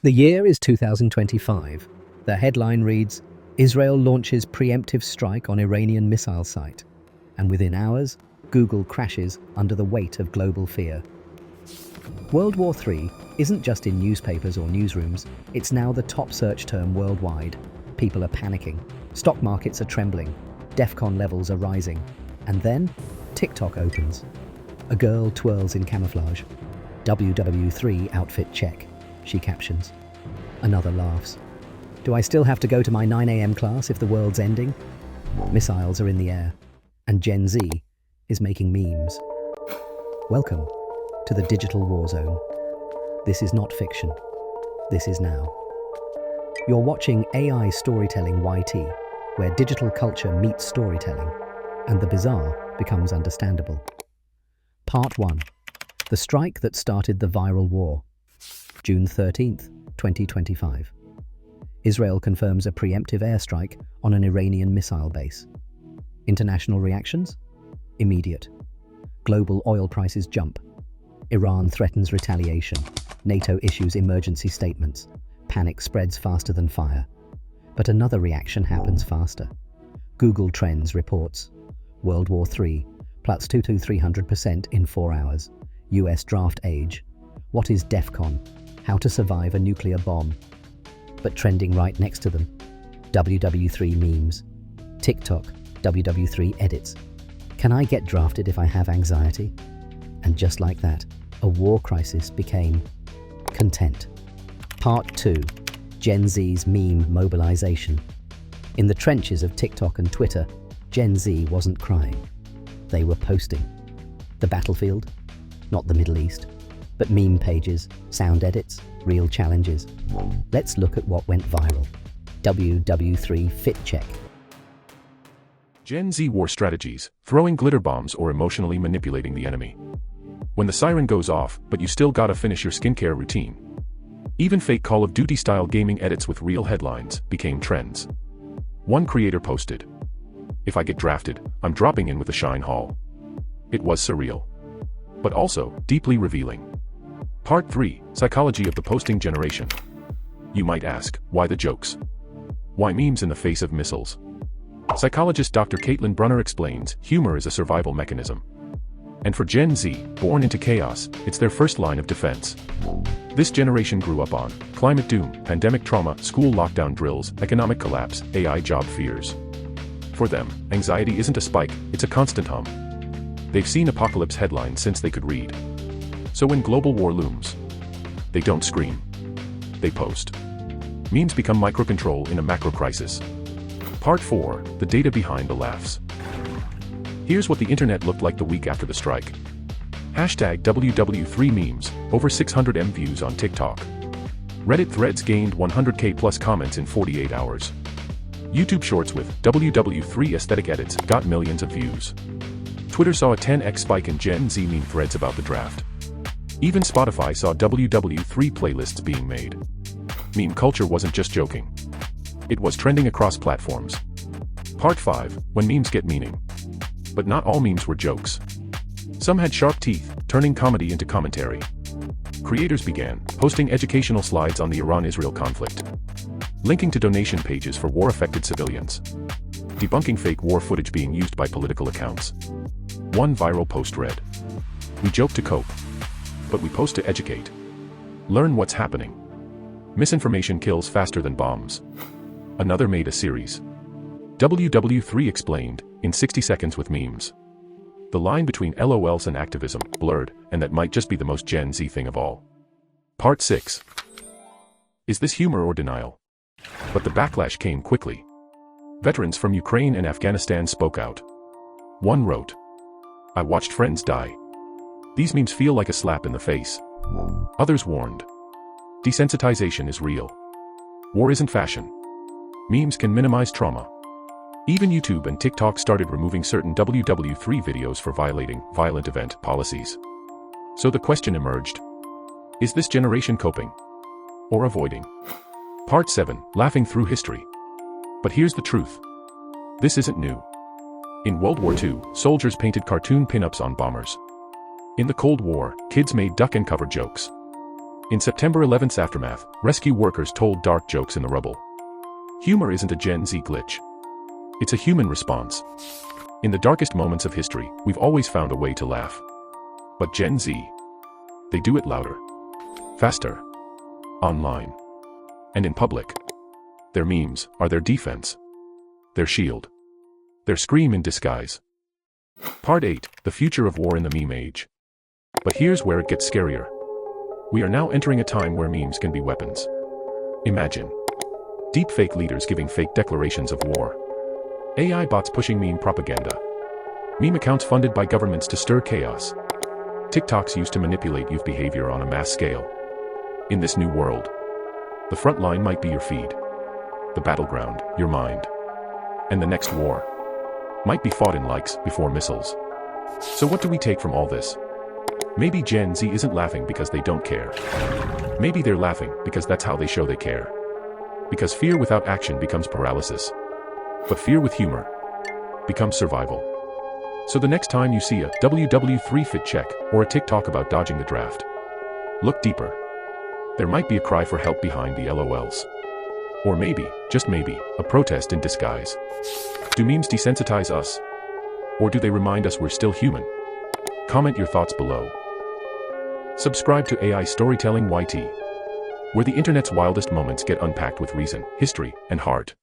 The year is 2025. The headline reads, Israel launches preemptive strike on Iranian missile site. And within hours, Google crashes under the weight of global fear. World War III isn't just in newspapers or newsrooms, it's now the top search term worldwide. People are panicking, stock markets are trembling, DEFCON levels are rising. And then, TikTok opens. A girl twirls in camouflage. WW3 outfit check, she captions. Another laughs. Do I still have to go to my 9 a.m. class if the world's ending? Missiles are in the air, and Gen Z is making memes. Welcome to the digital war zone. This is not fiction. This is now. You're watching AI Storytelling YT, where digital culture meets storytelling, and the bizarre becomes understandable. Part 1. The strike that started the viral war. June 13th, 2025. Israel confirms a preemptive airstrike on an Iranian missile base. International reactions? Immediate. Global oil prices jump. Iran threatens retaliation. NATO issues emergency statements. Panic spreads faster than fire. But another reaction happens faster. Google Trends reports World War III pluts 300% in 4 hours. US draft age. What is DEFCON? How to survive a nuclear bomb. But trending right next to them, WW3 memes. TikTok, WW3 edits. Can I get drafted if I have anxiety? And just like that, a war crisis became content. Part 2. Gen Z's meme mobilization. In the trenches of TikTok and Twitter, Gen Z wasn't crying. They were posting. The battlefield? Not the Middle East, but meme pages, sound edits, real challenges. Let's look at what went viral. WW3 fit check. Gen Z war strategies, throwing glitter bombs or emotionally manipulating the enemy. When the siren goes off, but you still gotta finish your skincare routine. Even fake Call of Duty-style gaming edits with real headlines became trends. One creator posted, "If I get drafted, I'm dropping in with a Shine Haul." It was surreal, but also deeply revealing. Part 3. Psychology of the posting generation. You might ask, why the jokes? Why memes in the face of missiles? Psychologist Dr. Caitlin Brunner explains, humor is a survival mechanism. And for Gen Z, born into chaos, it's their first line of defense. This generation grew up on climate doom, pandemic trauma, school lockdown drills, economic collapse, AI job fears. For them, anxiety isn't a spike, it's a constant hum. They've seen apocalypse headlines since they could read. So when global war looms, they don't scream. They post. Memes become microcontrol in a macro crisis. Part 4. The data behind the laughs. Here's what the internet looked like the week after the strike. Hashtag WW3 memes, over 600 M views on TikTok. Reddit threads gained 100k plus comments in 48 hours. YouTube shorts with WW3 aesthetic edits got millions of views. Twitter saw a 10x spike in Gen Z meme threads about the draft. Even Spotify saw WW3 playlists being made. Meme culture wasn't just joking. It was trending across platforms. Part 5. When memes get meaning. But not all memes were jokes. Some had sharp teeth, turning comedy into commentary. Creators began posting educational slides on the Iran-Israel conflict, linking to donation pages for war-affected civilians, debunking fake war footage being used by political accounts. One viral post read, "We joke to cope, but we post to educate. Learn what's happening. Misinformation kills faster than bombs." Another made a series. WW3 explained, in 60 seconds with memes. The line between LOLs and activism blurred, and that might just be the most Gen Z thing of all. Part 6. Is this humor or denial? But the backlash came quickly. Veterans from Ukraine and Afghanistan spoke out. One wrote, "I watched friends die. These memes feel like a slap in the face." Others warned, "Desensitization is real. War isn't fashion. Memes can minimize trauma." Even YouTube and TikTok started removing certain WW3 videos for violating violent event policies. So the question emerged, is this generation coping or avoiding? Part 7. Laughing through history. But here's the truth. This isn't new. In World War II, soldiers painted cartoon pinups on bombers. In the Cold War, kids made duck and cover jokes. In September 11th's aftermath, rescue workers told dark jokes in the rubble. Humor isn't a Gen Z glitch. It's a human response. In the darkest moments of history, we've always found a way to laugh. But Gen Z, they do it louder, faster, online, and in public. Their memes are their defense, their shield, their scream in disguise. Part 8, the future of war in the meme age. But here's where it gets scarier. We are now entering a time where memes can be weapons. Imagine deepfake leaders giving fake declarations of war. AI bots pushing meme propaganda. Meme accounts funded by governments to stir chaos. TikToks used to manipulate youth behavior on a mass scale. In this new world, the front line might be your feed. The battleground, your mind. And the next war might be fought in likes before missiles. So what do we take from all this? Maybe Gen Z isn't laughing because they don't care. Maybe they're laughing because that's how they show they care. Because fear without action becomes paralysis. But fear with humor becomes survival. So the next time you see a WW3 fit check or a TikTok about dodging the draft, look deeper. There might be a cry for help behind the LOLs. Or maybe, just maybe, a protest in disguise. Do memes desensitize us? Or do they remind us we're still human? Comment your thoughts below. Subscribe to AI Storytelling YT, where the internet's wildest moments get unpacked with reason, history, and heart.